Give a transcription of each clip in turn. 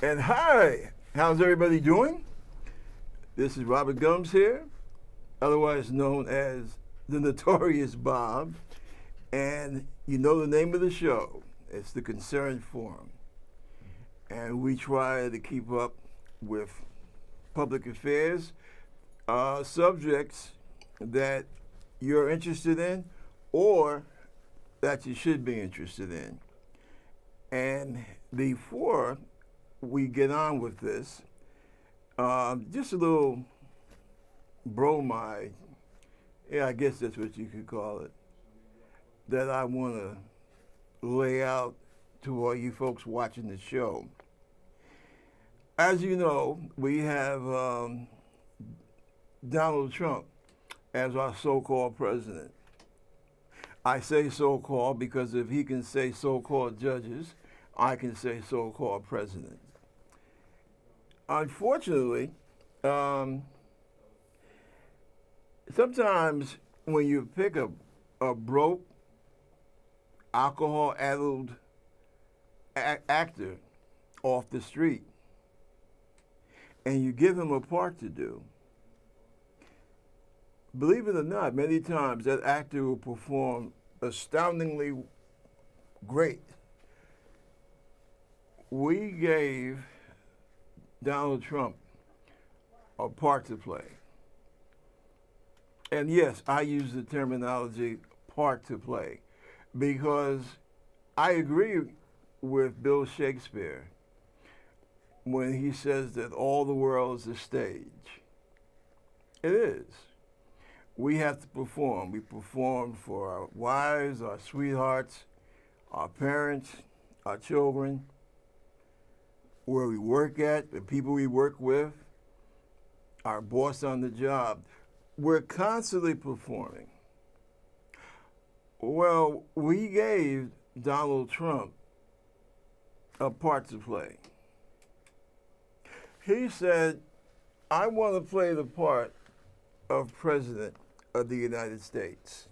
And hi, how's everybody doing? This is Robert Gumbs here, otherwise known as the Notorious Bob. And you know the name of the show. It's the Concerned Forum. And we try to keep up with public affairs, subjects that you're interested in or that you should be interested in. And before we get on with this, just a little bromide, yeah, I guess that's what you could call it, that I want to lay out to all you folks watching the show. As you know, we have Donald Trump as our so-called president. I say so-called because if he can say so-called judges, I can say so-called president. Unfortunately, sometimes when you pick a broke, alcohol-addled actor off the street and you give him a part to do, believe it or not, many times that actor will perform astoundingly great. We gave Donald Trump a part to play. And yes, I use the terminology part to play because I agree with Bill Shakespeare when he says that all the world is a stage. It is. We have to perform. We perform for our wives, our sweethearts, our parents, our children, where we work at, the people we work with, our boss on the job. We're constantly performing. Well, we gave Donald Trump a part to play. He said, I want to play the part of President of the United States.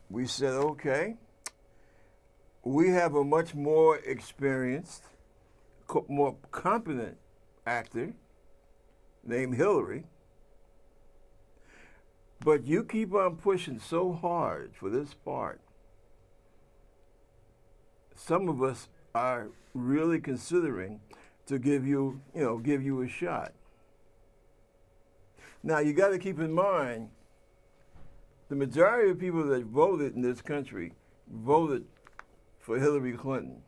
We said, okay. We have a much more experienced, more competent actor named Hillary. But you keep on pushing so hard for this part. Some of us are really considering to give you a shot. Now you got to keep in mind, the majority of people that voted in this country voted for Hillary Clinton.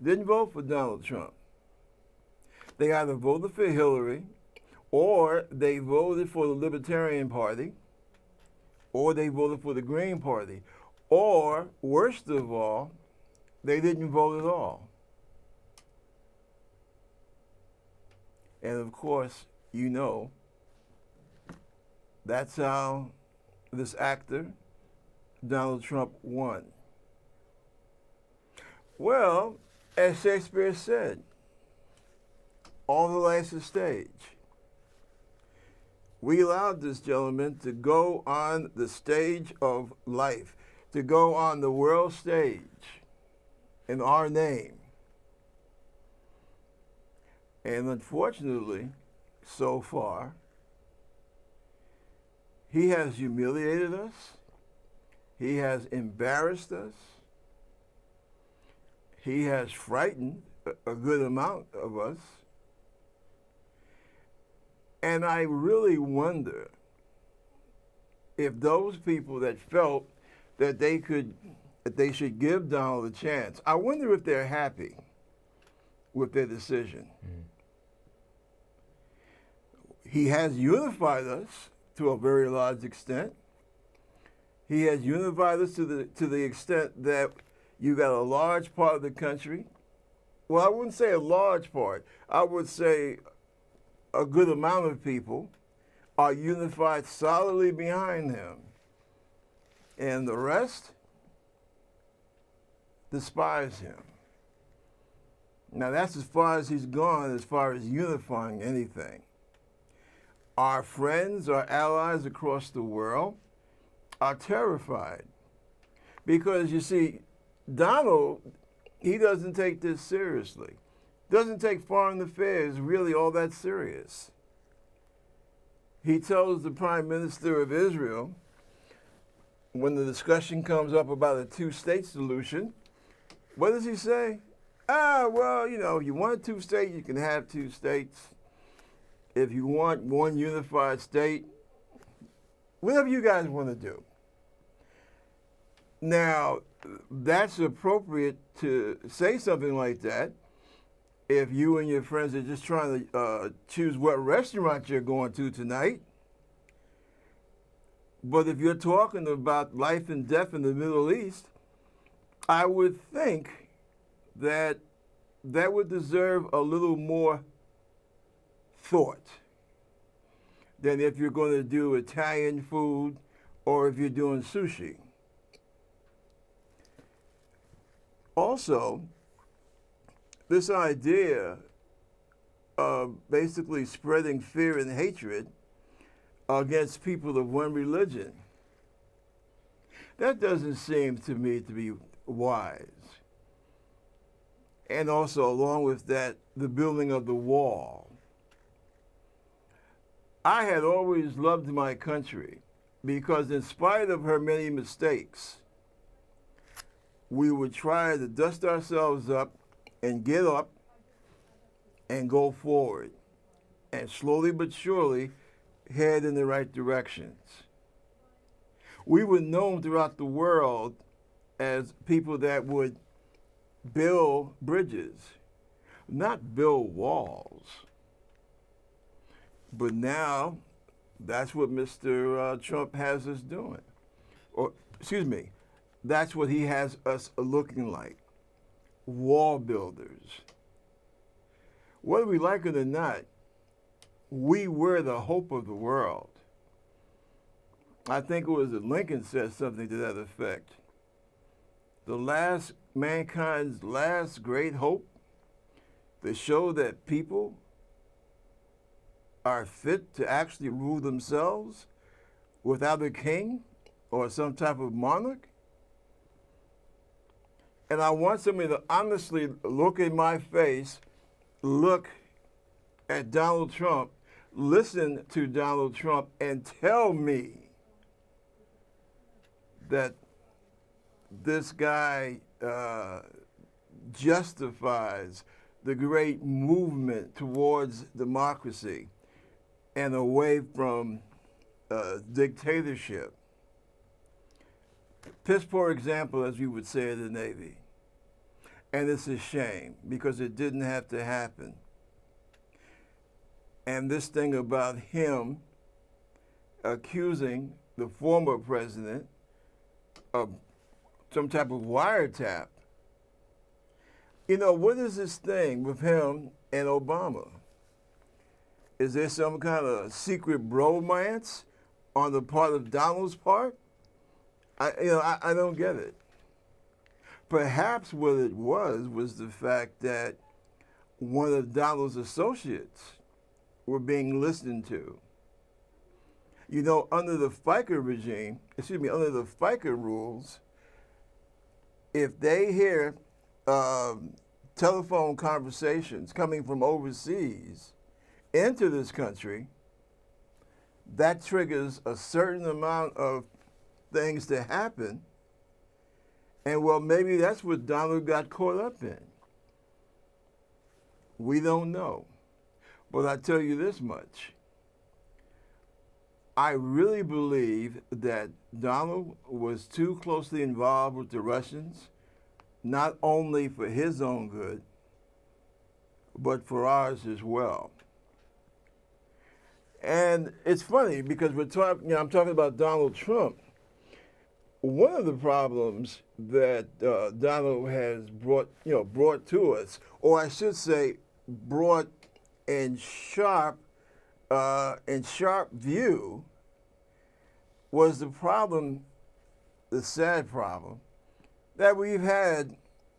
Didn't vote for Donald Trump. They either voted for Hillary, or they voted for the Libertarian Party, or they voted for the Green Party, or, worst of all, they didn't vote at all. And of course, you know, that's how this actor, Donald Trump, won. Well, as Shakespeare said, all the life's a stage. We allowed this gentleman to go on the stage of life, to go on the world stage in our name. And unfortunately, so far, he has humiliated us. He has embarrassed us. He has frightened a good amount of us. And I really wonder if those people that felt that they should give Donald a chance, I wonder if they're happy with their decision. Mm. He has unified us to a very large extent. He has unified us to the extent that you got a large part of the country. Well, I wouldn't say a large part. I would say a good amount of people are unified solidly behind him. And the rest despise him. Now, that's as far as he's gone as far as unifying anything. Our friends, our allies across the world are terrified because, you see, Donald he doesn't take this seriously. Doesn't take foreign affairs really all that serious. He tells the Prime Minister of Israel, when the discussion comes up about a two-state solution, what does he say? Well, you want two states, you can have two states. If you want one unified state, whatever you guys want to do. Now, that's appropriate to say something like that if you and your friends are just trying to choose what restaurant you're going to tonight. But if you're talking about life and death in the Middle East, I would think that that would deserve a little more thought than if you're going to do Italian food or if you're doing sushi. Also, this idea of basically spreading fear and hatred against people of one religion, that doesn't seem to me to be wise. And also, along with that, the building of the wall. I had always loved my country because in spite of her many mistakes, we would try to dust ourselves up and get up and go forward and slowly but surely head in the right directions. We were known throughout the world as people that would build bridges, not build walls. But now, that's what Mr. Trump has us doing. Or, excuse me, that's what he has us looking like. Wall builders. Whether we like it or not, we were the hope of the world. I think it was that Lincoln said something to that effect. Mankind's last great hope, to show that people are fit to actually rule themselves without a king or some type of monarch. And I want somebody to honestly look in my face, look at Donald Trump, listen to Donald Trump, and tell me that this guy justifies the great movement towards democracy and away from dictatorship. Piss poor example, as we would say in the Navy. And it's a shame because it didn't have to happen. And this thing about him accusing the former president of some type of wiretap. What is this thing with him and Obama? Is there some kind of secret bromance on the part of Donald's part? I don't get it. Perhaps what it was the fact that one of Donald's associates were being listened to. Under the FICA regime, under the FICA rules, if they hear telephone conversations coming from overseas into this country, that triggers a certain amount of things to happen. And well, maybe that's what Donald got caught up in. We don't know. But I tell you this much. I really believe that Donald was too closely involved with the Russians, not only for his own good, but for ours as well. And it's funny because I'm talking about Donald Trump. One of the problems that Donald has brought to us, or I should say, brought in sharp view, was the sad problem that we've had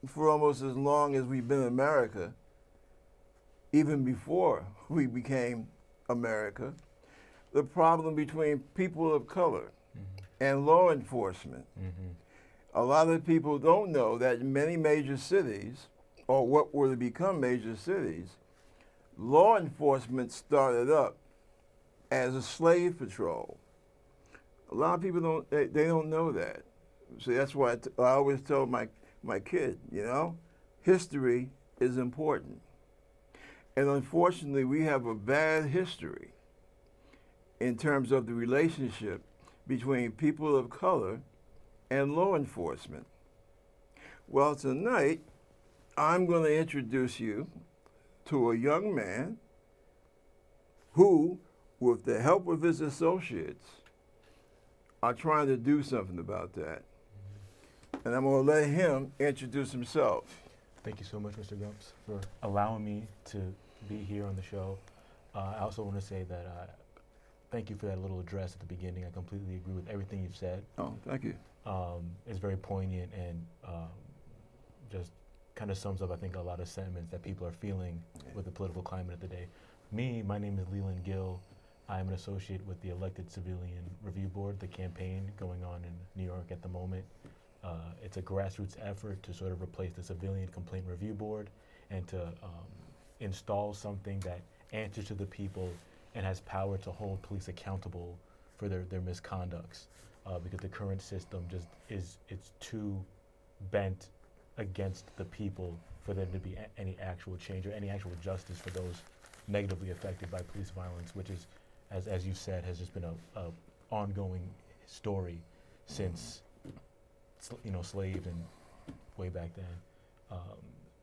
for almost as long as we've been in America, even before we became America, the problem between people of color and law enforcement. A lot of people don't know that in many major cities, or what were to become major cities, law enforcement started up as a slave patrol. A lot of people they don't know that. So that's why I always tell my kid, history is important. And unfortunately, we have a bad history in terms of the relationship between people of color and law enforcement. Well, tonight, I'm going to introduce you to a young man who, with the help of his associates, are trying to do something about that. And I'm going to let him introduce himself. Thank you so much, Mr. Gumbs, for allowing me to be here on the show. I also want to say that thank you for that little address at the beginning. I completely agree with everything you've said. Oh, thank you. It's very poignant and just kind of sums up, I think, a lot of sentiments that people are feeling with the political climate of the day. My name is Leland Gill. I'm an associate with the Elected Civilian Review Board, the campaign going on in New York at the moment. It's a grassroots effort to sort of replace the Civilian Complaint Review Board and to install something that answers to the people and has power to hold police accountable for their misconducts. Because the current system it's too bent against the people for there to be any actual change or any actual justice for those negatively affected by police violence, which is, as you said, has just been a ongoing story since slaves and way back then.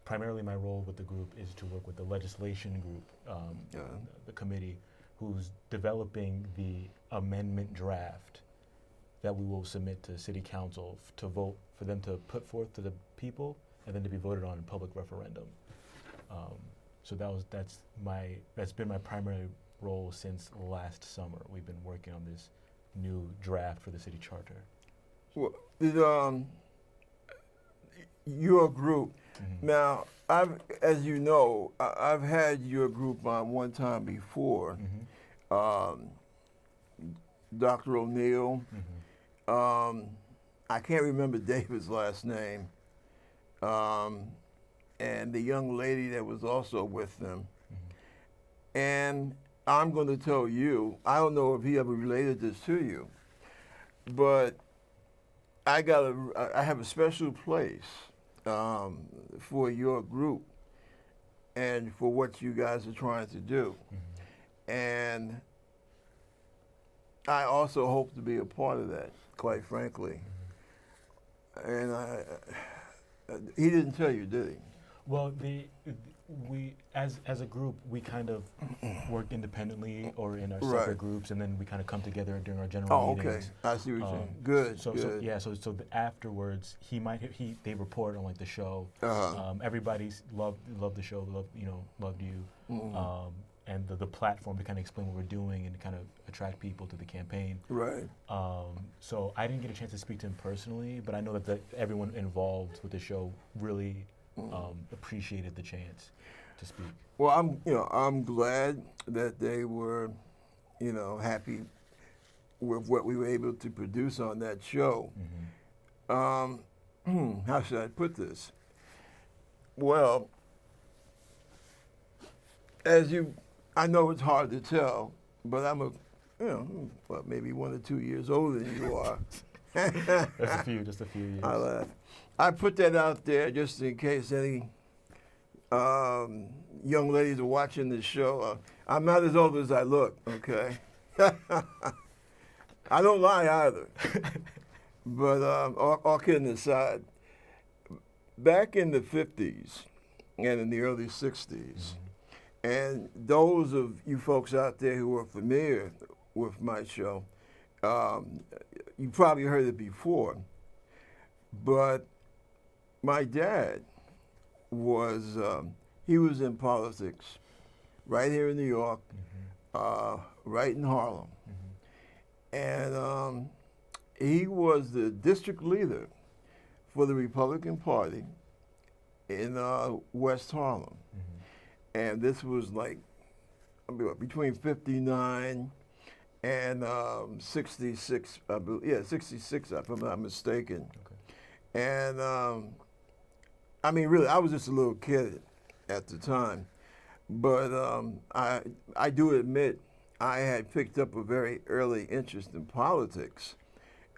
Primarily my role with the group is to work with the legislation group, the committee, who's developing the amendment draft that we will submit to City Council to vote, for them to put forth to the people and then to be voted on in public referendum. So that's been my primary role since last summer. We've been working on this new draft for the city charter. Well, your group, now, as you know, I've had your group on one time before. Dr. O'Neill. I can't remember David's last name. And the young lady that was also with them. And I'm going to tell you, I don't know if he ever related this to you, but I have a special place for your group and for what you guys are trying to do. And I also hope to be a part of that, quite frankly. And he didn't tell you, did he? Well, we as a group, we kind of work independently or in our separate groups, and then we kind of come together during our general meetings. Okay. I see what you're saying. Good. Good. So afterwards, they report on like the show. Everybody loved the show, loved you. And the platform to kind of explain what we're doing and to kind of attract people to the campaign. Right. So I didn't get a chance to speak to him personally, but I know that everyone involved with the show really appreciated the chance to speak. Well, I'm glad that they were, happy with what we were able to produce on that show. How should I put this? Well, I know it's hard to tell, but I'm maybe 1 or 2 years older than you are. Just a few years. I laugh. I put that out there just in case any young ladies are watching this show. I'm not as old as I look, okay? I don't lie either. But all kidding aside, back in the 50s and in the early 60s, and those of you folks out there who are familiar with my show, you probably heard it before, but my dad was in politics right here in New York, right in Harlem. And he was the district leader for the Republican Party in West Harlem. And this was like between 59 and 66, 66, if I'm not mistaken. And I mean, really, I was just a little kid at the time. But I do admit I had picked up a very early interest in politics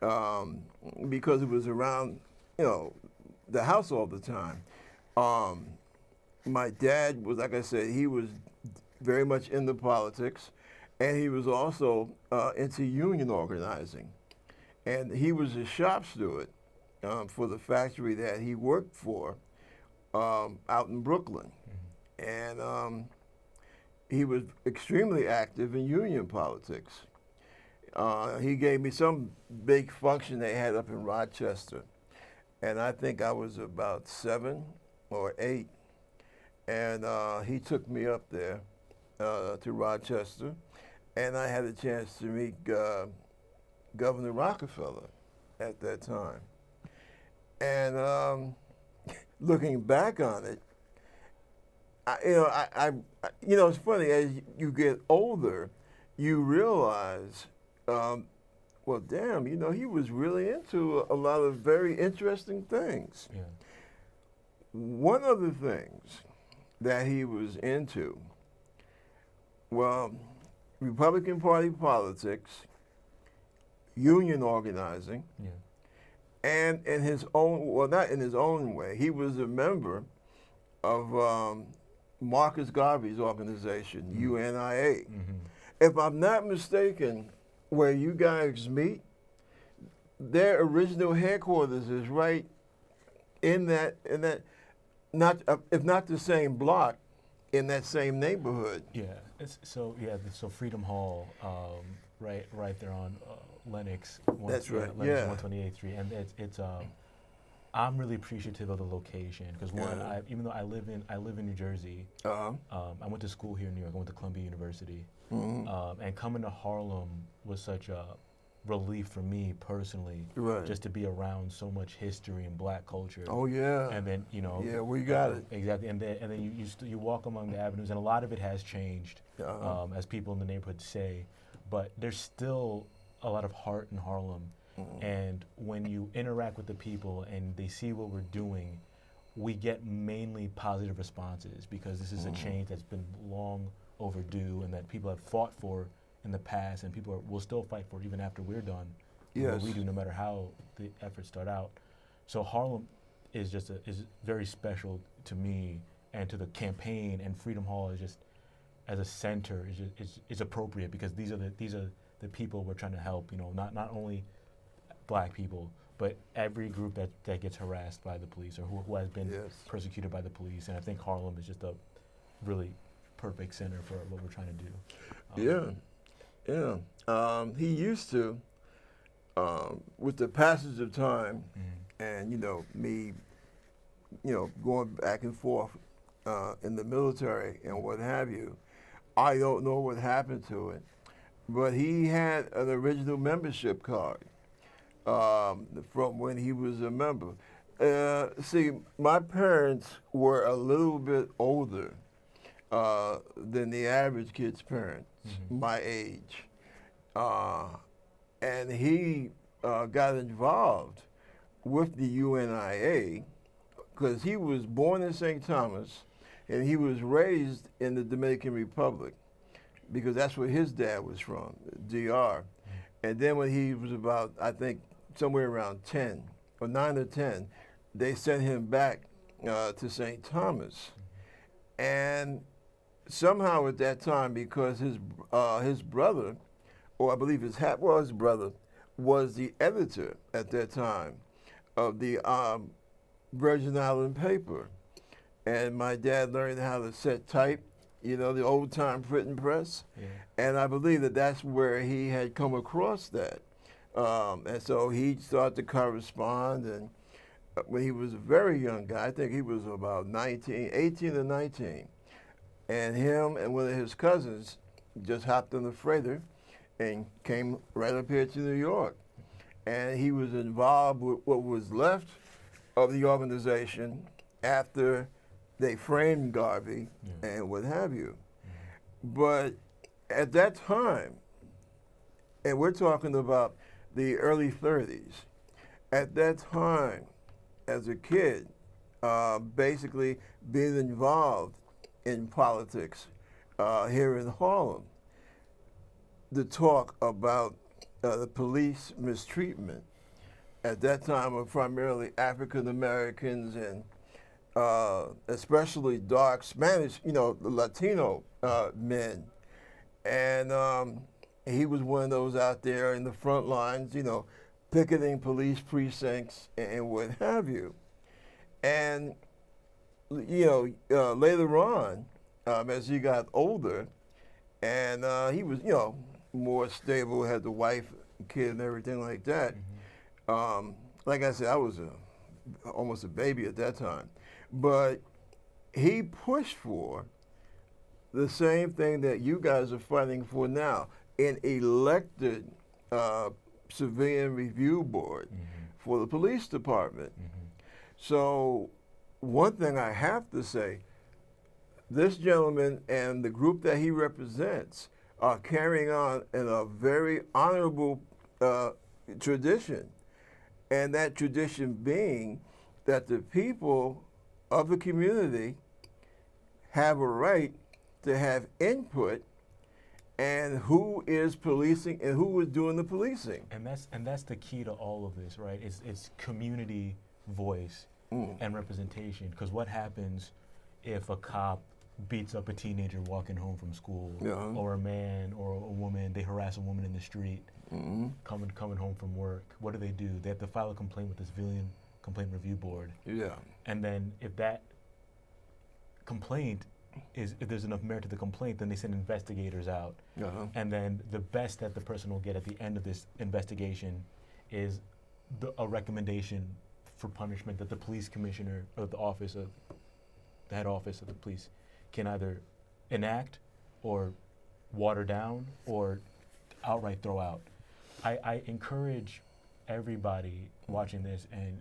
because it was around, the house all the time. Um, my dad was, like I said, he was very much into politics, and he was also into union organizing. And he was a shop steward for the factory that he worked for out in Brooklyn. And he was extremely active in union politics. He gave me some big function they had up in Rochester, and I think I was about 7 or 8, and he took me up there to Rochester, and I had a chance to meet Governor Rockefeller at that time. And looking back on it, it's funny, as you get older, you realize, well, damn, he was really into a lot of very interesting things. Yeah. One of the things that he was into, well, Republican Party politics, union organizing, Yeah. and in his own, well, not in his own way, he was a member of Marcus Garvey's organization, UNIA. If I'm not mistaken, where you guys meet, their original headquarters is right in that, not if not the same block, in that same neighborhood. Yeah. So Freedom Hall, right there on Lenox. That's right. Lenox 128th Street, and it's I'm really appreciative of the location because even though I live in New Jersey, I went to school here in New York. I went to Columbia University, and coming to Harlem was such a relief for me personally, just to be around so much history and Black culture. Oh yeah. And then yeah, we got it exactly. And then you walk among the avenues, and a lot of it has changed, as people in the neighborhood say, but there's still a lot of heart in Harlem. And when you interact with the people and they see what we're doing, we get mainly positive responses because this is a change that's been long overdue and that people have fought for in the past, and people will still fight for even after we're done. Yes. What we do, no matter how the efforts start out. So Harlem is very special to me and to the campaign, and Freedom Hall is just as a center is appropriate because these are the people we're trying to help. Not only Black people, but every group that gets harassed by the police or who has been persecuted by the police. And I think Harlem is just a really perfect center for what we're trying to do. He used to, with the passage of time, and me, going back and forth in the military and what have you, I don't know what happened to it, but he had an original membership card. From when he was a member. See, my parents were a little bit older than the average kid's parents, my age. And he got involved with the UNIA because he was born in St. Thomas and he was raised in the Dominican Republic because that's where his dad was from, DR. And then when he was about, I think, somewhere around 10 or 9 or 10, they sent him back to St. Thomas. And somehow at that time, because his brother, or I believe his brother, was the editor at that time of the Virgin Island paper. And my dad learned how to set type, the old time printing press. Yeah. And I believe that that's where he had come across that. And so he started to correspond, and when he was a very young guy, I think he was about 18 or 19, and him and one of his cousins just hopped on the freighter and came right up here to New York. And he was involved with what was left of the organization after they framed Garvey and what have you. But at that time, and we're talking about the early 30s. At that time, as a kid, basically being involved in politics here in Harlem. The talk about the police mistreatment at that time of primarily African Americans and especially dark Spanish, the Latino men. And he was one of those out there in the front lines, picketing police precincts and what have you. And, later on, as he got older, and he was, more stable, had the wife, kid, and everything like that. Like I said, I was almost a baby at that time. But he pushed for the same thing that you guys are fighting for now, an elected civilian review board for the police department. So one thing I have to say, this gentleman and the group that he represents are carrying on in a very honorable tradition. And that tradition being that the people of the community have a right to have input and who is policing and who is doing the policing. And that's the key to all of this, right? It's community voice and representation. Because what happens if a cop beats up a teenager walking home from school, or a man or a woman, they harass a woman in the street, coming home from work? What do? They have to file a complaint with the Civilian Complaint Review Board. And then if that complaint if there's enough merit to the complaint, then they send investigators out. And then the best that the person will get at the end of this investigation is a recommendation for punishment that the police commissioner or the head office of the police can either enact or water down or outright throw out. I encourage everybody watching this, and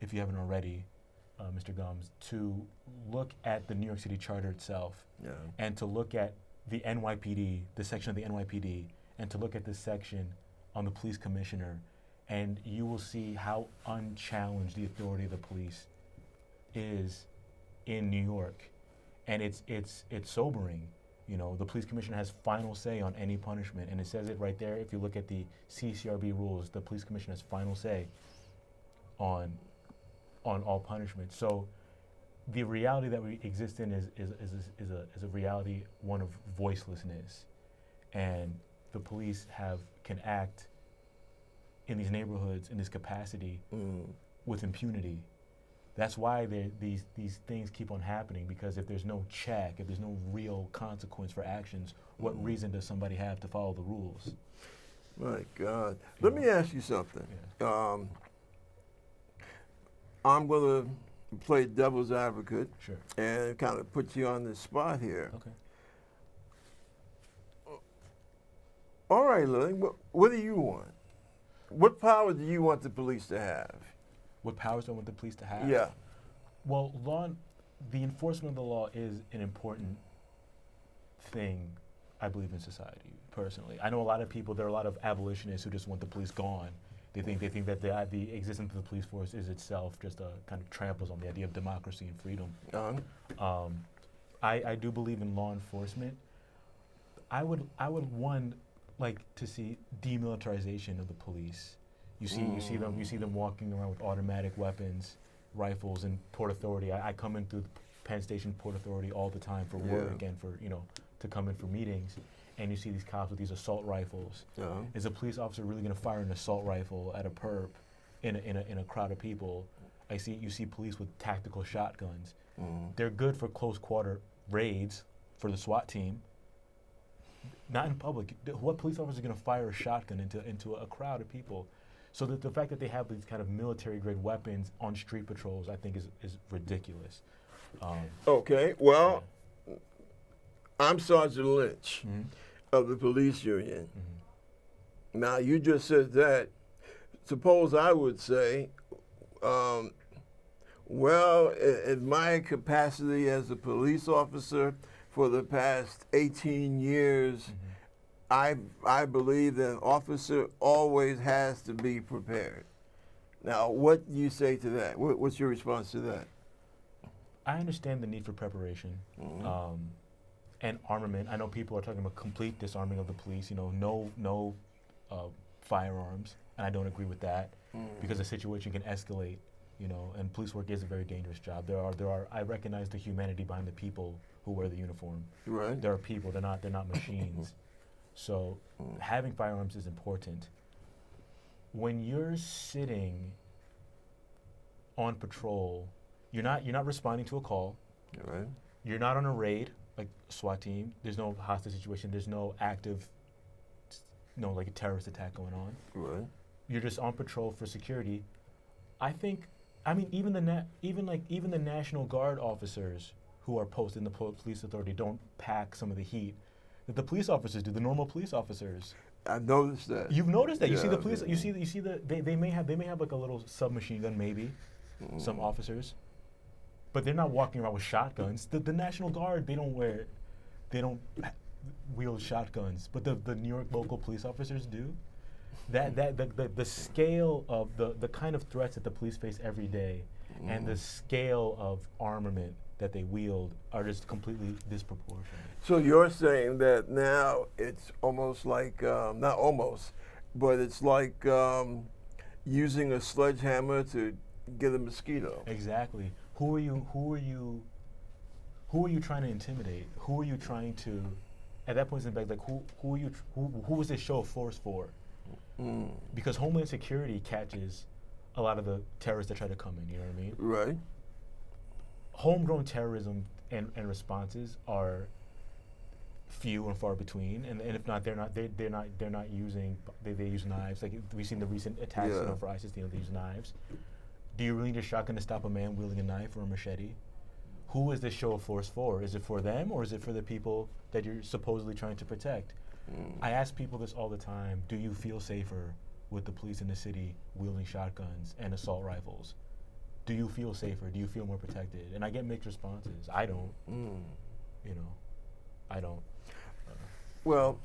if you haven't already, Mr. Gumbs, to look at the New York City Charter itself, and to look at the NYPD, the section of the NYPD, and to look at this section on the police commissioner, and you will see how unchallenged the authority of the police is in New York. And it's sobering. The police commissioner has final say on any punishment, and it says it right there. If you look at the CCRB rules, the police commissioner has final say on all punishment. So the reality that we exist in is a reality, one of voicelessness, and the police can act in these neighborhoods in this capacity with impunity. That's why these things keep on happening, because if there's no check, if there's no real consequence for actions, what reason does somebody have to follow the rules? My God. Let me ask you something. I'm going to play devil's advocate and kind of put you on the spot here. Okay. All right, Lily, what do you want? What power do you want the police to have? What powers do I want the police to have? Yeah. Well, the enforcement of the law is an important thing, I believe, in society, personally. I know there are a lot of abolitionists who just want the police gone. They think that the existence of the police force is itself just a kind of tramples on the idea of democracy and freedom. I do believe in law enforcement. I would like to see demilitarization of the police. You see them walking around with automatic weapons, rifles, and Port Authority. I come in through the Penn Station Port Authority all the time for work and for to come in for meetings, and you see these cops with these assault rifles. Is a police officer really going to fire an assault rifle at a perp in a crowd of people? You see police with tactical shotguns. They're good for close quarter raids for the SWAT team. Not in public. What police officer is going to fire a shotgun into a crowd of people? So that the fact that they have these kind of military-grade weapons on street patrols, I think, is ridiculous. Okay, well, I'm Sergeant Lynch of the police union. Now, you just said that. Suppose I would say, well, in my capacity as a police officer for the past 18 years, I believe that an officer always has to be prepared. Now, what do you say to that? What's your response to that? I understand the need for preparation and armament. I know people are talking about complete disarming of the police. You know, no firearms, and I don't agree with that because the situation can escalate. You know, and police work is a very dangerous job. There are. I recognize the humanity behind the people who wear the uniform. Right. There are people. They're not machines. So having firearms is important. When you're sitting on patrol, you're not responding to a call. Right. You're not on a raid like SWAT team. There's no hostage situation. There's no active, like a terrorist attack going on. Right. You're just on patrol for security. Even the National Guard officers who are posted in the police authority don't pack some of the heat that the police officers do. The normal police officers. I've noticed that. You've noticed that. Yeah, You see the police. You see they may have like a little submachine gun maybe. Some officers, but they're not walking around with shotguns. The National Guard, they don't wield shotguns, but the New York local police officers do. The scale of the kind of threats that the police face every day, and the scale of armament that they wield are just completely disproportionate. So you're saying that now it's almost like not almost, but it's like using a sledgehammer to get a mosquito. Exactly. Who are you trying to intimidate? Who are you trying to? At that point in the back, like who is this show of force for? Because Homeland Security catches a lot of the terrorists that try to come in. You know what I mean? Right. Homegrown terrorism and responses are few and far between, and if not, they're not using. They use knives. Like we've seen the recent attacks for ISIS. They use knives. Do you really need a shotgun to stop a man wielding a knife or a machete? Who is this show of force for? Is it for them, or is it for the people that you're supposedly trying to protect? I ask people this all the time. Do you feel safer with the police in the city wielding shotguns and assault rifles? Do you feel safer? Do you feel more protected? And I get mixed responses. I don't. I don't. Well,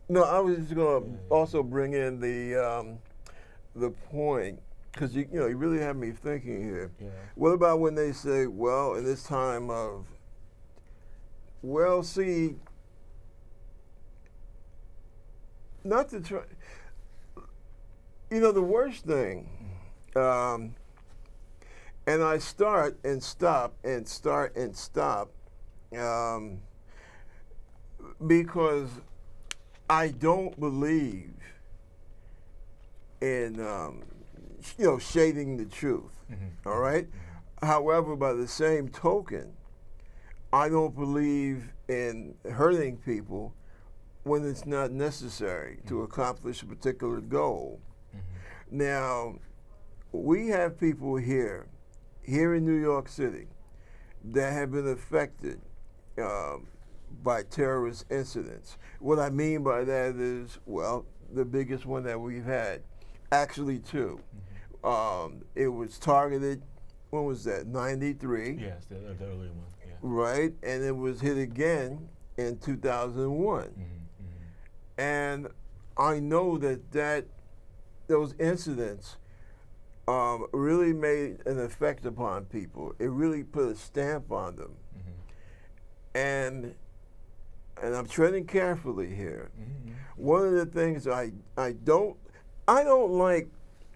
no, I was just going to also bring in the point, because you really have me thinking here. Yeah. What about when they say, well, in this time of, well, see, not to try, the worst thing, and I start and stop and start and stop, because I don't believe in, shading the truth, all right? However, by the same token, I don't believe in hurting people when it's not necessary to accomplish a particular goal. Now, we have people here in New York City that have been affected by terrorist incidents. What I mean by that is, well, the biggest one that we've had, actually two. It was targeted, when was that, 93? Yes, the earlier one, yeah. Right, and it was hit again in 2001. And I know that those incidents really made an effect upon people. It really put a stamp on them. And I'm treading carefully here. One of the things I don't like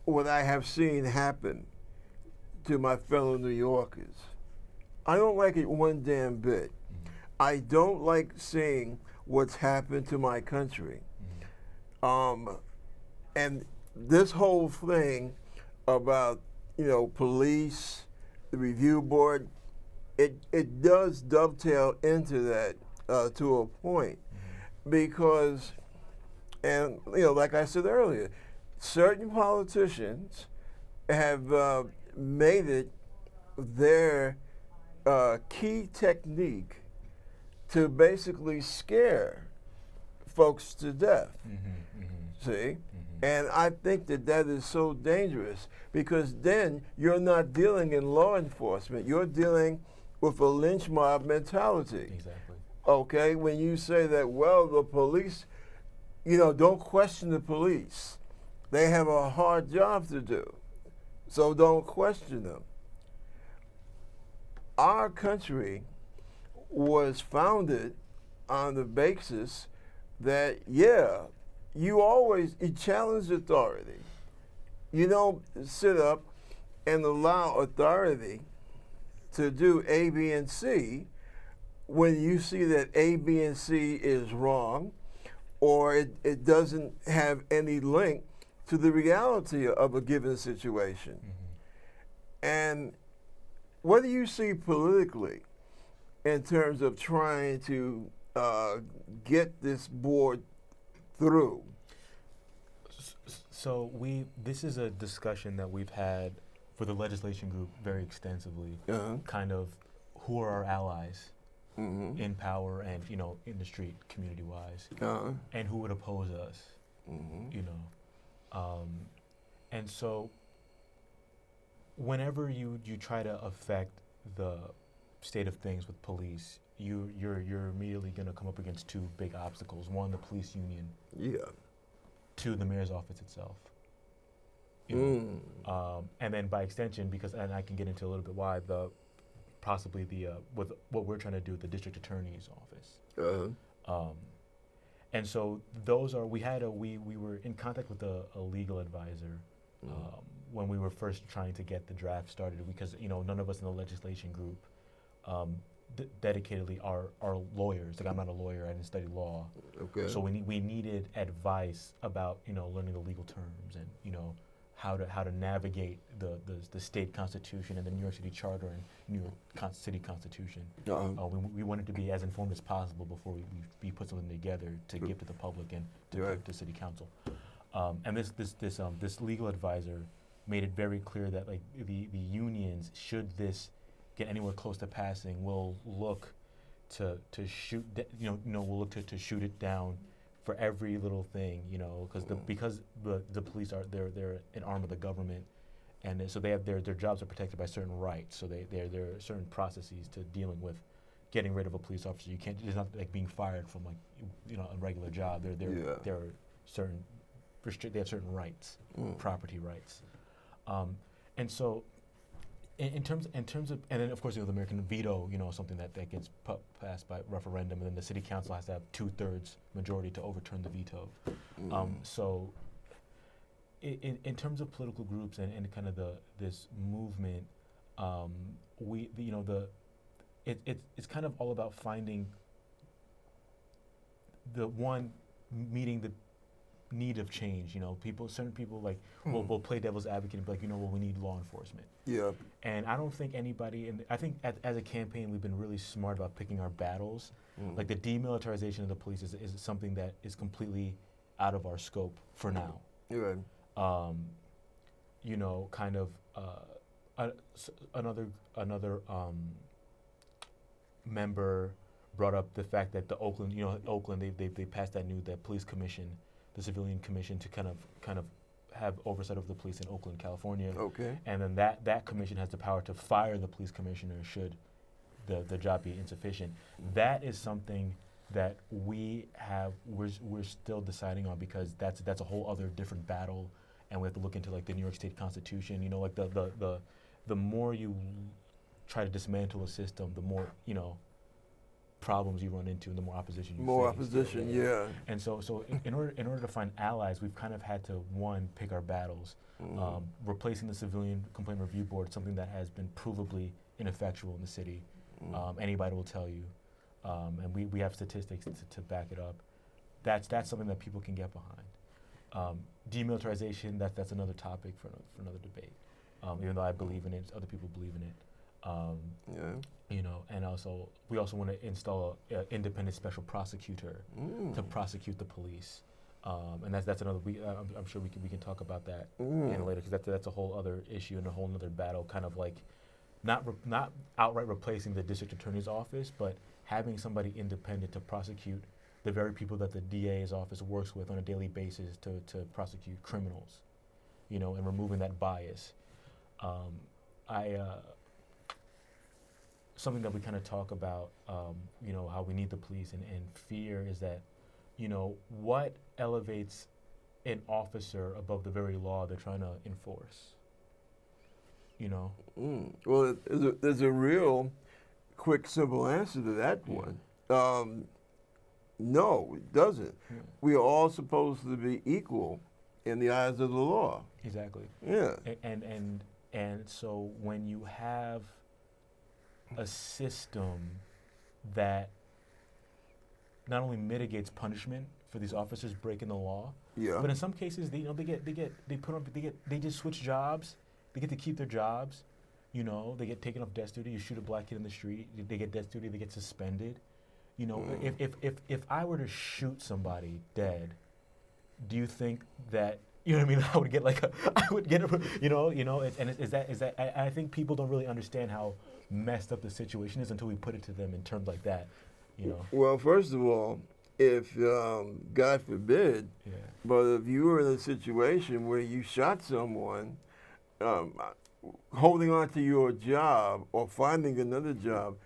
what I have seen happen to my fellow New Yorkers. I don't like it one damn bit. I don't like seeing what's happened to my country. And this whole thing about, police, the review board, it does dovetail into that to a point, because, and like I said earlier, certain politicians have made it their key technique to basically scare folks to death. See? And I think that is so dangerous, because then you're not dealing in law enforcement, you're dealing with a lynch mob mentality. Exactly. Okay, when you say that, well, the police, don't question the police. They have a hard job to do, so don't question them. Our country was founded on the basis that, yeah, you challenge authority. You don't sit up and allow authority to do A, B, and C when you see that A, B, and C is wrong, or it doesn't have any link to the reality of a given situation. And what do you see politically in terms of trying to get this board through? So this is a discussion that we've had for the legislation group very extensively. Kind of who are our allies in power and in the street, community-wise, and who would oppose us, and so whenever you try to affect the state of things with police, you're immediately going to come up against two big obstacles. One, the police union. Yeah. Two, the mayor's office itself. And then by extension, and I can get into a little bit why with what we're trying to do with the district attorney's office. And so we were in contact with a legal advisor when we were first trying to get the draft started, because none of us in the legislation group dedicatedly are lawyers. Like, I'm not a lawyer, I didn't study law. Okay. So we needed advice about learning the legal terms and how to navigate the state constitution and the New York City Charter and New York City Constitution. We wanted to be as informed as possible before we put something together to give to the public and to City Council. And this legal advisor made it very clear that like the unions, should this get anywhere close to passing, will look to shoot we'll look to shoot it down for every little thing, because the police they're an arm of the government, and so they have their jobs are protected by certain rights. So there are certain processes to dealing with getting rid of a police officer. You can't, it's not like being fired from a regular job. There are certain they have certain rights, property rights, and so. In terms of, and then of course the American veto, something that gets passed by referendum, and then the city council has to have 2/3 majority to overturn the veto. So, in terms of political groups and kind of this movement, it's kind of all about finding the one meeting the need of change. Certain people will play devil's advocate and be like, we need law enforcement. Yeah. And I don't think anybody, and I think as a campaign, we've been really smart about picking our battles. Like the demilitarization of the police is something that is completely out of our scope for now. You're right. Kind of another member brought up the fact that the Oakland, they passed that police commission, the civilian commission, to kind of have oversight of the police in Oakland, California. Okay. And then that commission has the power to fire the police commissioner should the job be insufficient. That is something that we're still deciding on, because that's a whole other different battle, and we have to look into like the New York State Constitution. Like the more you try to dismantle a system, the more problems you run into and the more opposition you More face. opposition, yeah. And so in order to find allies, we've kind of had to, one, pick our battles. Replacing the Civilian Complaint Review Board, something that has been provably ineffectual in the city. Anybody will tell you. And we have statistics to back it up. That's something that people can get behind. Demilitarization, that's another topic for another debate. Even though I believe in it, other people believe in it. And also we also want to install an independent special prosecutor to prosecute the police, and that's another. I'm sure we can talk about that later, because that's a whole other issue and a whole other battle. Kind of like not outright replacing the district attorney's office, but having somebody independent to prosecute the very people that the DA's office works with on a daily basis to prosecute criminals, and removing that bias. Something that we kind of talk about, how we need the police and fear is that, what elevates an officer above the very law they're trying to enforce. You know? Well, there's a real quick, simple answer to that one. No, it doesn't. Yeah. We are all supposed to be equal in the eyes of the law. Exactly. Yeah. And so when you have a system that not only mitigates punishment for these officers breaking the law, Yeah. but in some cases they just switch jobs. They get to keep their jobs. You know, they get taken off desk duty. You shoot a black kid in the street, they get desk duty. They get suspended. You know, if I were to shoot somebody dead, do you think that, you know what I mean, I would get a, you know, is that I think people don't really understand how messed up the situation is until we put it to them in terms like that, you know. Well, first of all, if God forbid, Yeah. but if you were in a situation where you shot someone, holding on to your job or finding another job,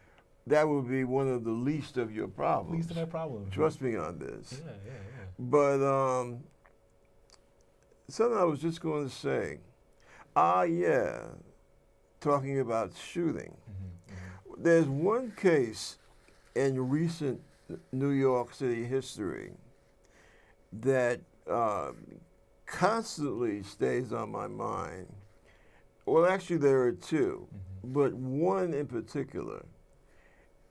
that would be one of the least of your problems. Least of my problems. Trust me on this. Yeah. But something I was just going to say. Talking about shooting. There's one case in recent New York City history that constantly stays on my mind. Well, actually, there are two, but one in particular.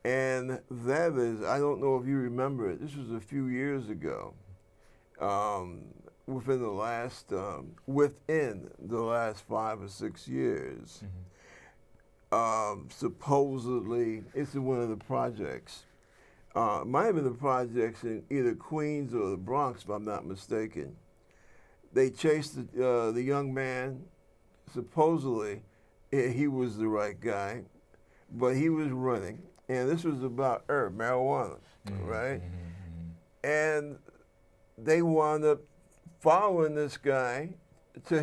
And that is, I don't know if you remember it, this was a few years ago, within the last 5 or 6 years. Supposedly, it's in one of the projects. Might have been the projects in either Queens or the Bronx, if I'm not mistaken. They chased the young man. Supposedly, he was the right guy, but he was running. And this was about marijuana, right? And they wound up following this guy to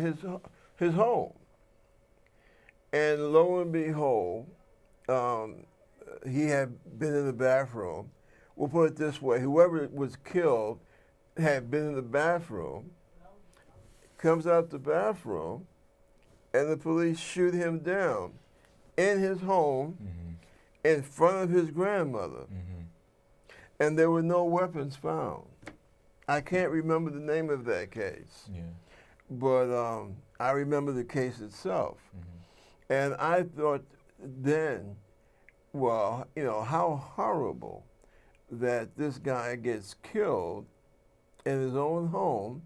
his home. And lo and behold, he had been in the bathroom. We'll put it this way, whoever was killed had been in the bathroom, comes out the bathroom, and the police shoot him down in his home in front of his grandmother. And there were no weapons found. I can't remember the name of that case. Yeah. But I remember the case itself. And I thought then, well, you know, how horrible that this guy gets killed in his own home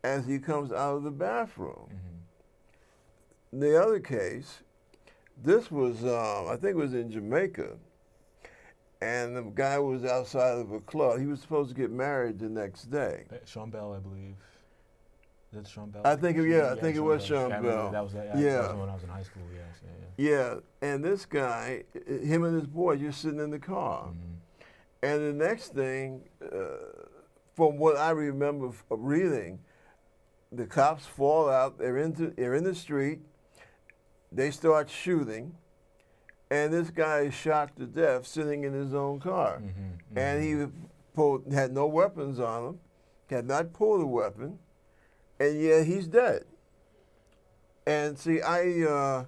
as he comes out of the bathroom. The other case, this was, I think it was in Jamaica, and the guy was outside of a club. He was supposed to get married the next day. Sean Bell, I believe. Is that Sean Bell? I think it was Sean Bell. That was when I was in high school, yes. Yeah, and this guy, him and his boy, just sitting in the car. And the next thing, from what I remember reading, the cops fall out, they're in the street, they start shooting, and this guy is shot to death sitting in his own car. And he had no weapons on him, had not pulled a weapon, and yet he's dead. And see, I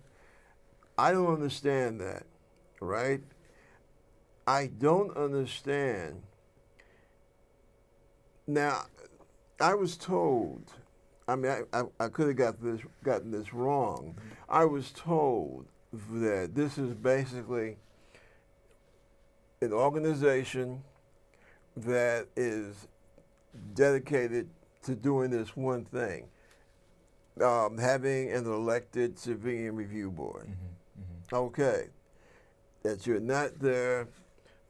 don't understand that, right? I don't understand. Now, I was told, I mean, I could have gotten this wrong. I was told that this is basically an organization that is dedicated to doing this one thing, having an elected civilian review board. Okay, that you're not there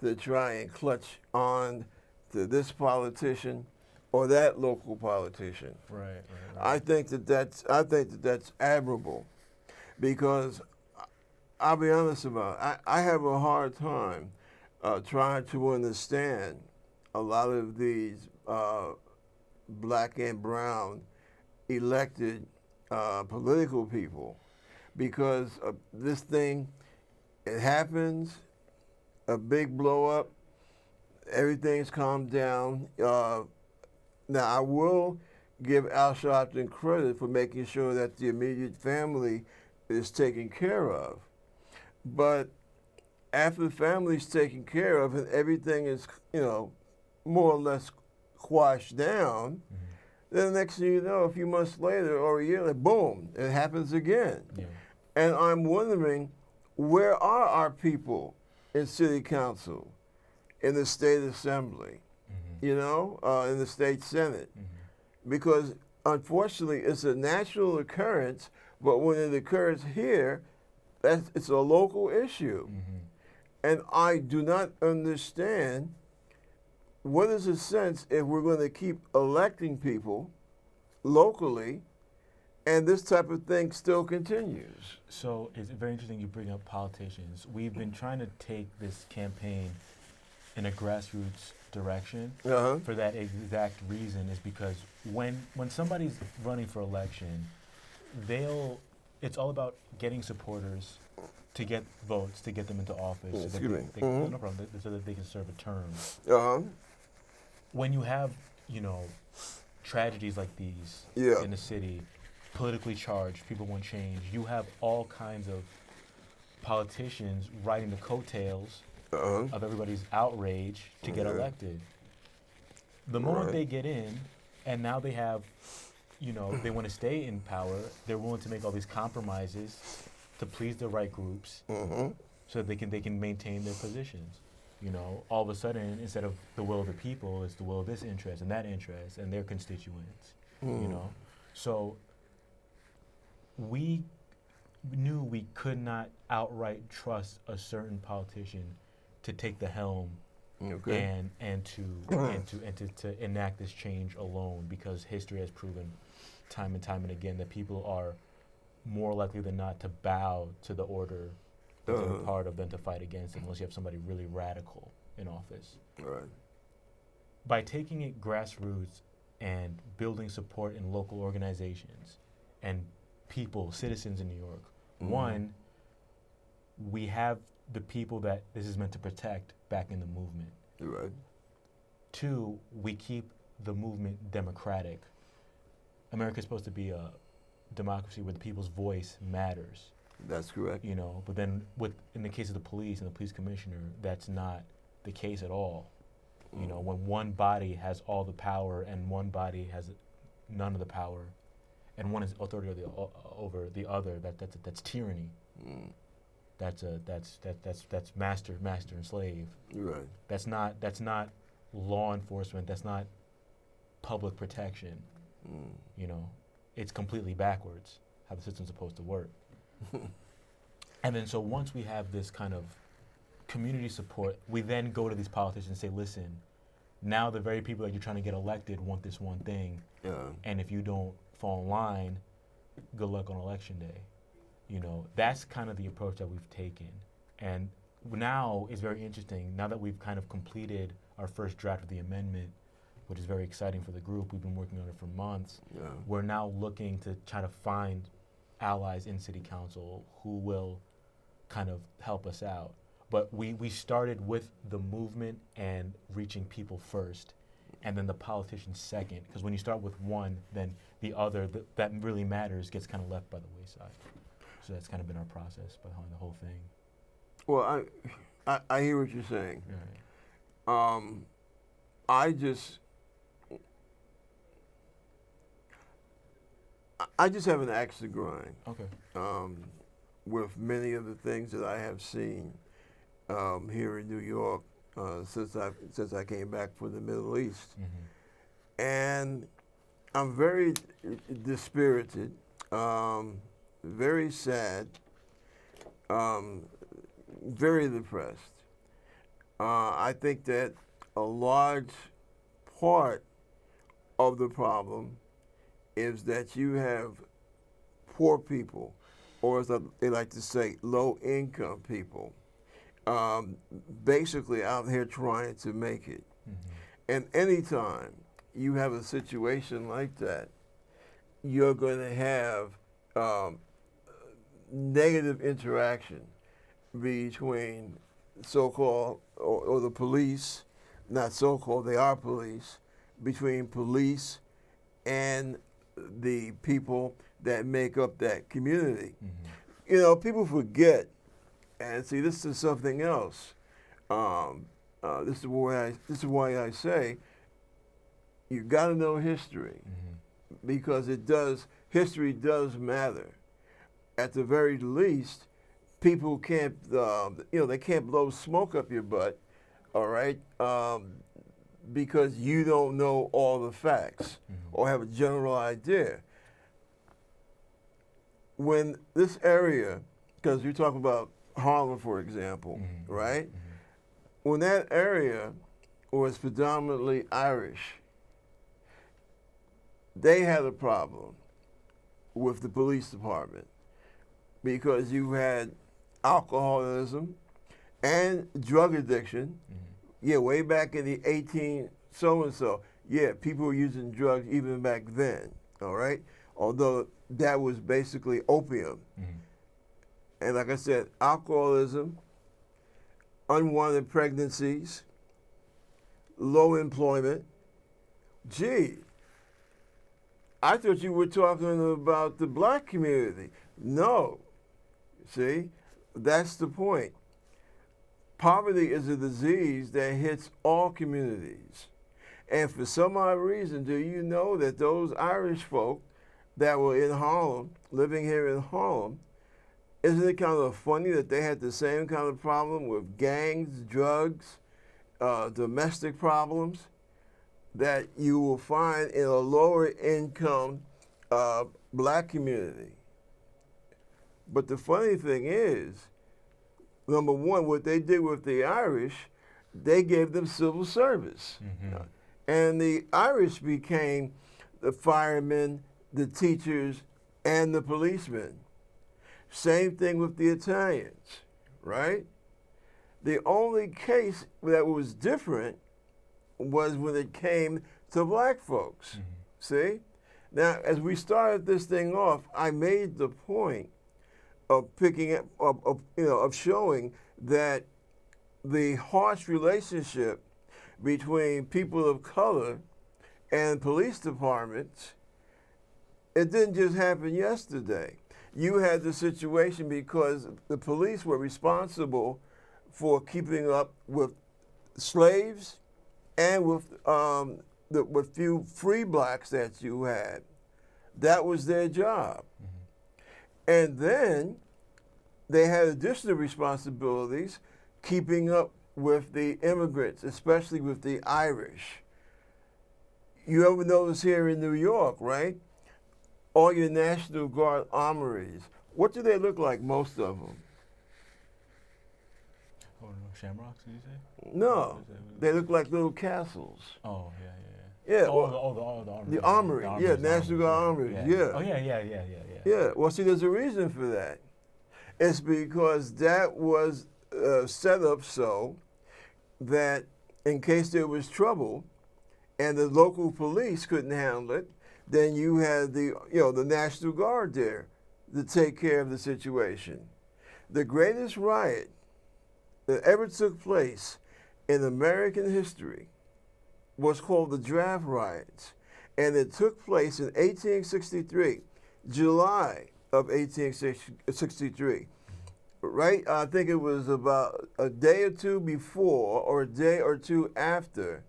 to try and clutch on to this politician or that local politician. Right. I think that's admirable, because I'll be honest about it, I have a hard time trying to understand a lot of these black and brown elected political people, because this thing, it happens, a big blow up, everything's calmed down. Now I will give Al Sharpton credit for making sure that the immediate family is taken care of. But after the family's taken care of and everything is, more or less quashed down, then the next thing you know, a few months later or a year later, boom, it happens again. Yeah. And I'm wondering, where are our people in city council, in the state assembly, in the state senate? Because unfortunately, it's a natural occurrence, but when it occurs here, it's a local issue. And I do not understand what is the sense if we're going to keep electing people locally and this type of thing still continues. So it's very interesting you bring up politicians. We've been trying to take this campaign in a grassroots direction for that exact reason, is because when somebody's running for election, it's all about getting supporters to get votes, to get them into office, no problem, so that they can serve a term. When you have, tragedies like these in the city, politically charged, people want change, you have all kinds of politicians riding the coattails of everybody's outrage to get elected. The moment they get in, and now they have, they want to stay in power, they're willing to make all these compromises to please the right groups, so that they can maintain their positions. All of a sudden, instead of the will of the people, it's the will of this interest and that interest and their constituents. So we knew we could not outright trust a certain politician to take the helm and to enact this change alone, because history has proven time and time and again that people are more likely than not to bow to the order that they're a part of than to fight against it, unless you have somebody really radical in office. Right. By taking it grassroots and building support in local organizations and people, citizens in New York, one, we have the people that this is meant to protect back in the movement. Right. Two, we keep the movement democratic. America's supposed to be a democracy where the people's voice matters. That's correct. But then in the case of the police and the police commissioner, that's not the case at all. When one body has all the power and one body has none of the power, and one is authority over the other, that's tyranny. That's master and slave. Right. That's not law enforcement. That's not public protection. It's completely backwards how the system's supposed to work. And then so once we have this kind of community support, we then go to these politicians and say, listen, now the very people that you're trying to get elected want this one thing, and if you don't fall in line, good luck on election day. That's kind of the approach that we've taken. And now it's very interesting, now that we've kind of completed our first draft of the amendment, which is very exciting for the group. We've been working on it for months. We're now looking to try to find allies in city council who will kind of help us out. But we started with the movement and reaching people first, and then the politicians second. Because when you start with one, then the other that really matters gets kind of left by the wayside. So that's kind of been our process behind the whole thing. Well, I hear what you're saying. Right. I just have an axe to grind. Okay. With many of the things that I have seen here in New York since I came back from the Middle East, and I'm very dispirited, very sad, very depressed. I think that a large part of the problem is that you have poor people, or as they like to say, low-income people, basically out here trying to make it. And anytime you have a situation like that, you're going to have negative interaction between so-called, or the police, not so-called, they are police, between police and the people that make up that community. Mm-hmm. You know, people forget, and see, this is something else. This is why I say you got to know history, Mm-hmm. because history does matter. At the very least, people can't, they can't blow smoke up your butt, all right, because you don't know all the facts or have a general idea. When this area, because you're talking about Harlem, for example, right? When that area was predominantly Irish, they had a problem with the police department because you had alcoholism and drug addiction. Yeah, way back in the 18 so-and-so, yeah, people were using drugs even back then, all right? Although that was basically opium. And like I said, alcoholism, unwanted pregnancies, low employment. Gee, I thought you were talking about the black community. No. See, that's the point. Poverty is a disease that hits all communities. And for some odd reason, do you know that those Irish folk that were in Harlem, living here in Harlem, isn't it kind of funny that they had the same kind of problem with gangs, drugs, domestic problems that you will find in a lower income black community? But the funny thing is, number one, what they did with the Irish, they gave them civil service. And the Irish became the firemen, the teachers, and the policemen. Same thing with the Italians, right? The only case that was different was when it came to black folks. See? Now, as we started this thing off, I made the point of picking up, of showing that the harsh relationship between people of color and police departments, it didn't just happen yesterday. You had the situation because the police were responsible for keeping up with slaves and with the few free blacks that you had. That was their job. And then they had additional responsibilities keeping up with the immigrants, especially with the Irish. You ever notice here in New York, right? All your National Guard armories, what do they look like, most of them? Oh, no, shamrocks, did you say? No, they look like little castles. Oh, yeah. Yeah, the armory. The armory, yeah, National Guard armories, yeah. Oh, yeah. Yeah, well, see, there's a reason for that. It's because that was set up so that in case there was trouble and the local police couldn't handle it, then you had the National Guard there to take care of the situation. The greatest riot that ever took place in American history was called the Draft Riots, and it took place in 1863, July of 1863. Right? I think it was about a day or two before or a day or two after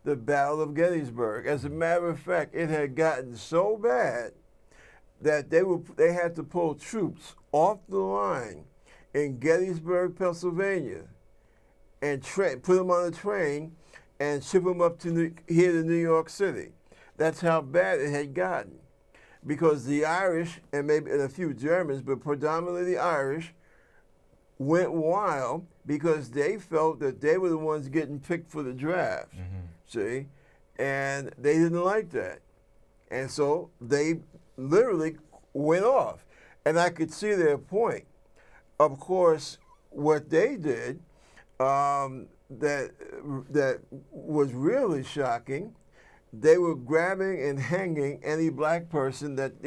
the Battle of Gettysburg. As a matter of fact, it had gotten so bad that they had to pull troops off the line in Gettysburg, Pennsylvania, and put them on a train and ship them up to here to New York City. That's how bad it had gotten, because the Irish and a few Germans, but predominantly the Irish, went wild because they felt that they were the ones getting picked for the draft. See, and they didn't like that, and so they literally went off, and I could see their point. Of course, what they did that was really shocking, they were grabbing and hanging any black person that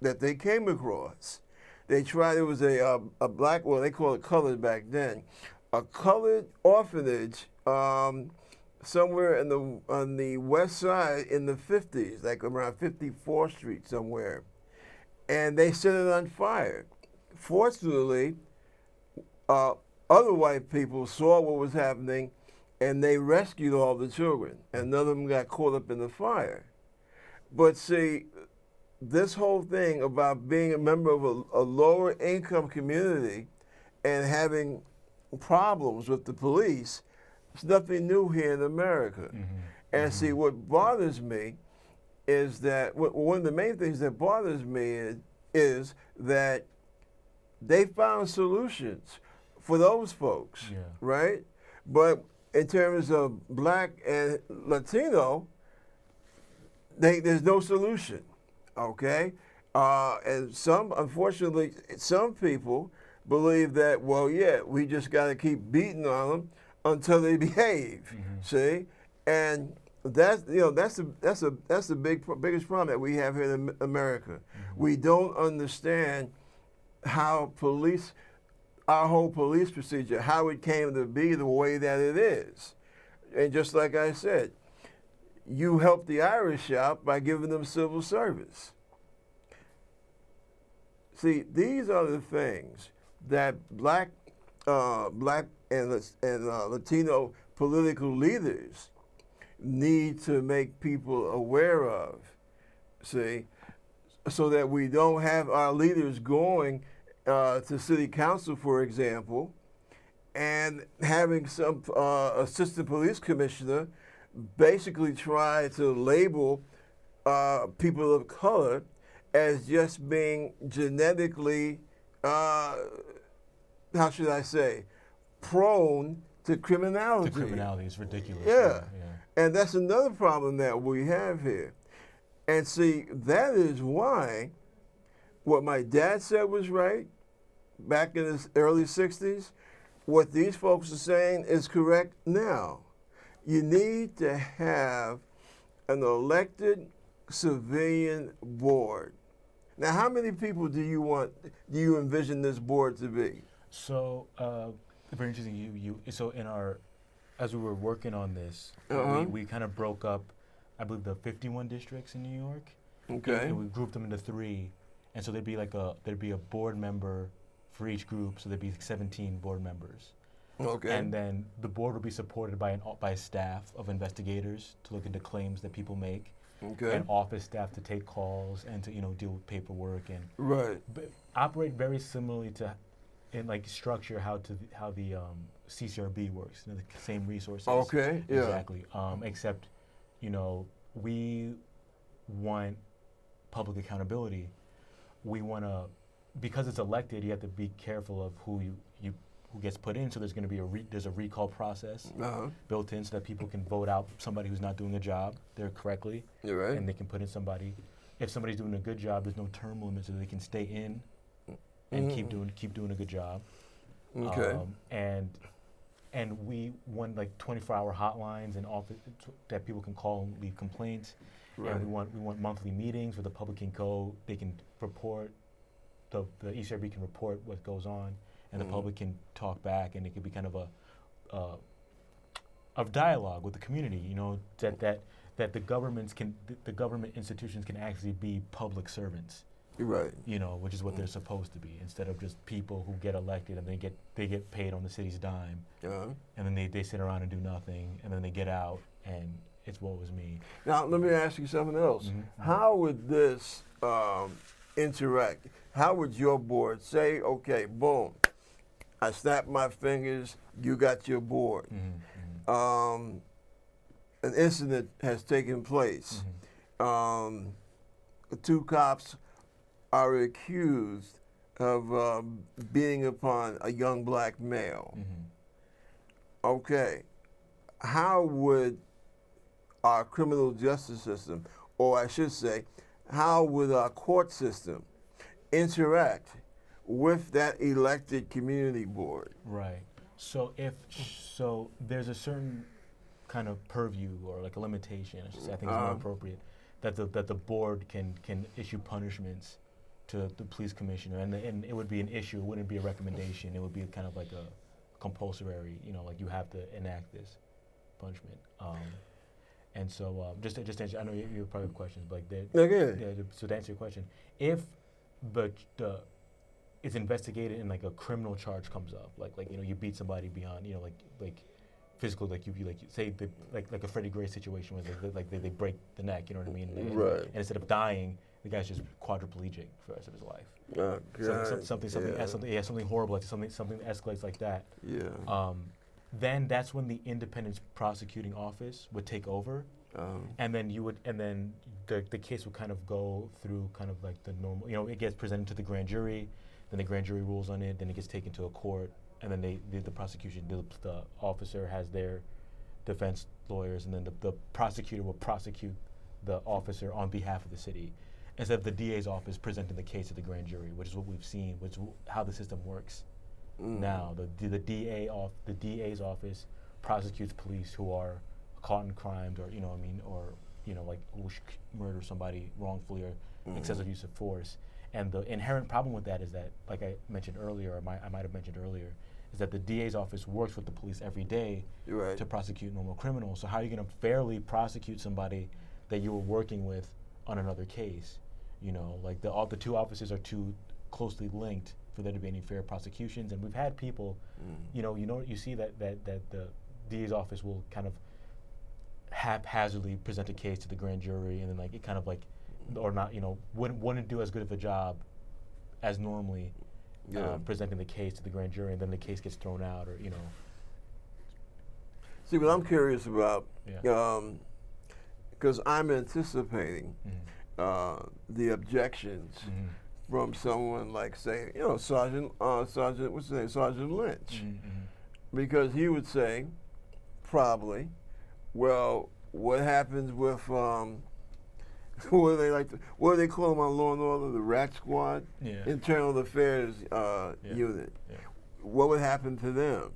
they came across. They tried. It was a black, well, they called it colored back then, a colored orphanage somewhere on the west side in the 50s, like around 54th Street somewhere, and they set it on fire. Fortunately, other white people saw what was happening, and they rescued all the children, and none of them got caught up in the fire. But see, this whole thing about being a member of a lower income community and having problems with the police, it's nothing new here in America. Mm-hmm. And see, what bothers me is that one of the main things that bothers me is that they found solutions for those folks, Yeah. right? But in terms of black and Latino, there's no solution, okay? And unfortunately, some people believe that, well, yeah, we just got to keep beating on them until they behave. Mm-hmm. See, and that's the biggest problem that we have here in America. Mm-hmm. We don't understand how our whole police procedure, how it came to be the way that it is. And just like I said, you help the Irish out by giving them civil service. See, these are the things that black and Latino political leaders need to make people aware of. See, so that we don't have our leaders going to city council, for example, and having some assistant police commissioner basically try to label people of color as just being genetically, how should I say, prone to criminality. The criminality is ridiculous. Yeah. Yeah. And that's another problem that we have here. And see, that is why what my dad said was right back in the early 60s. What these folks are saying is correct now. You need to have an elected civilian board. Now, how many people do you envision this board to be? So, very interesting. So as we were working on this, we kind of broke up, I believe, the 51 districts in New York. Okay. And we grouped them into 3, and so there'd be a board member for each group. So there'd be 17 board members. Okay. And then the board would be supported by a staff of investigators to look into claims that people make. Okay. And office staff to take calls and to deal with paperwork and right. Operate very similarly to in like structure how the CCRB works. The same resources. Okay. Yeah. Exactly. Except we want public accountability. We want to, because it's elected, you have to be careful of who gets put in. So there's going to be there's a recall process built in so that people can vote out somebody who's not doing a job there correctly. You're right. And they can put in somebody. If somebody's doing a good job, there's no term limit, so they can stay in and keep doing a good job. Okay. And we want like 24-hour hotlines and office that people can call and leave complaints. Right. And we want monthly meetings where the public can go. They can report. The ECRB can report what goes on, and the public can talk back, and it could be kind of a dialogue with the community. That the government institutions can actually be public servants. Right. Which is what they're supposed to be, instead of just people who get elected and they get paid on the city's dime, and then they sit around and do nothing, and then they get out and it's woe is me. Now let me ask you something else. Mm-hmm. How would this interact? How would your board say, okay, boom, I snapped my fingers, you got your board. Mm-hmm. An incident has taken place. Mm-hmm. 2 cops are accused of beating upon a young black male. Mm-hmm. Okay, how would our criminal justice system, or I should say, how would our court system interact with that elected community board? Right. So there's a certain kind of purview or like a limitation, I should say, I think it's more appropriate, that the board can issue punishments to the police commissioner, and it would be an issue. It wouldn't be a recommendation. It would be kind of like a compulsory, like you have to enact this. punishment. And so just to answer, I know you probably have questions, but like so to answer your question, if the it's investigated and like a criminal charge comes up, like you beat somebody beyond like physical, like you say like a Freddie Gray situation where they break the neck, you know what I mean? Right. And instead of dying, the guy's just quadriplegic for the rest of his life. Oh, God. Something horrible, like something that escalates like that. Yeah. Then that's when the independent prosecuting office would take over, and then the case would kind of go through kind of like the normal. It gets presented to the grand jury, then the grand jury rules on it, then it gets taken to a court, and then the prosecution, the officer has their defense lawyers, and then the prosecutor will prosecute the officer on behalf of the city, instead of the DA's office presenting the case to the grand jury, which is what we've seen, which is how the system works. Now the DA's office prosecutes police who are caught in crimes, or like who murder somebody wrongfully or excessive use of force. And the inherent problem with that is that, like I mentioned earlier, or I might have mentioned earlier, is that the DA's office works with the police every day to prosecute normal criminals. So how are you going to fairly prosecute somebody that you were working with on another case? Like the two offices are too closely linked for there to be any fair prosecutions. And we've had people, you see that the DA's office will kind of haphazardly present a case to the grand jury, and then like it kind of like, or not, wouldn't do as good of a job as normally presenting the case to the grand jury, and then the case gets thrown out, or See, what I'm curious about, because I'm anticipating the objections from someone like, say, Sergeant Lynch, because he would say, probably, well, what happens with what do they call them on Law and Order? The Rat Squad, Internal Affairs unit. Yeah. What would happen to them?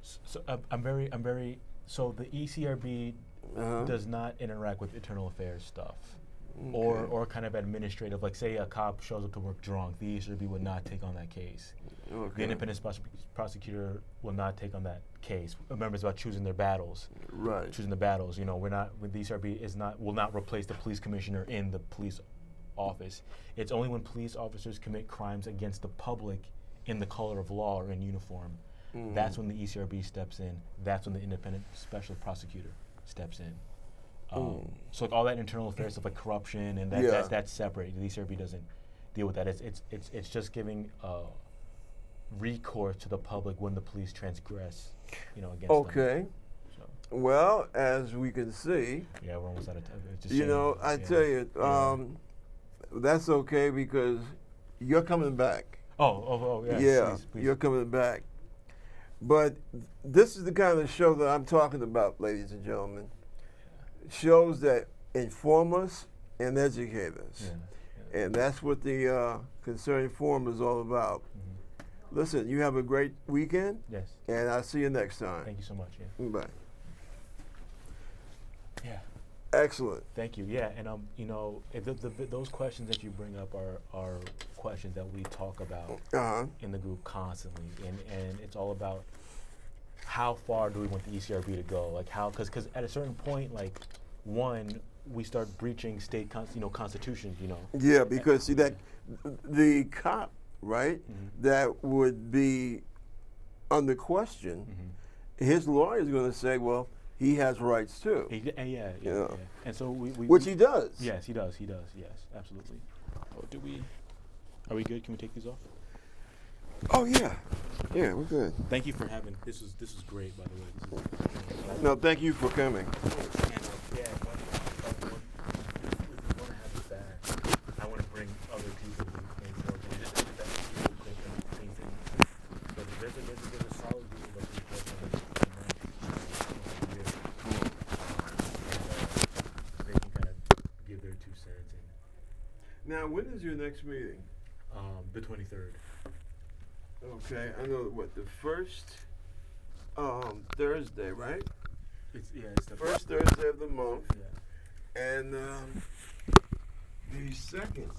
So So the ECRB does not interact with internal affairs stuff, or kind of administrative. Like, say a cop shows up to work drunk, the ECRB would not take on that case. The independent prosecutor will not take on that case. Remember, it's about choosing their battles. Right. Choosing the battles. The ECRB will not replace the police commissioner in the police office. It's only when police officers commit crimes against the public in the color of law or in uniform. That's when the ECRB steps in. That's when the independent special prosecutor steps in. So like all that internal affairs stuff, like corruption, and that's separate. The ECRB doesn't deal with that. It's just giving recourse to the public when the police transgress, against them. Okay. So. Well, as we can see. Yeah, we're almost out of time. I tell you, that's okay because you're coming back. Oh, yeah. Yeah, please. You're coming back. But this is the kind of show that I'm talking about, ladies and gentlemen. Shows that inform us and educate us. Yeah. And that's what the Concerning Forum is all about. Listen, you have a great weekend. Yes. And I'll see you next time. Thank you so much. Yeah. Bye. Yeah. Excellent. Thank you. Yeah, and those questions that you bring up are questions that we talk about in the group constantly, and it's all about how far do we want the ECRB to go? Like because at a certain point, like we start breaching state constitutions. Yeah, because see that the cop, right, that would be under question, his lawyer is going to say, well, he has rights too. Yeah. And so we which he does. Yes, he does. Yes, absolutely. Are we good? Can we take these off? Oh yeah, we're good. Thank you for having. This was great, by the way. No, thank you for coming. I want to bring other people in for this. But there's a solid group of people they can kind of give their 2 cents. Now, when is your next meeting? The 23rd. Okay, I know the first Thursday, right? It's the first Thursday of the month. Yeah. And the second.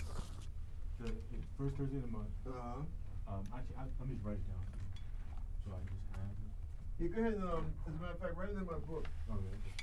The first Thursday of the month. Actually, let me just write it down. So I just have it. Yeah, go ahead. As a matter of fact, write it in my book. Okay.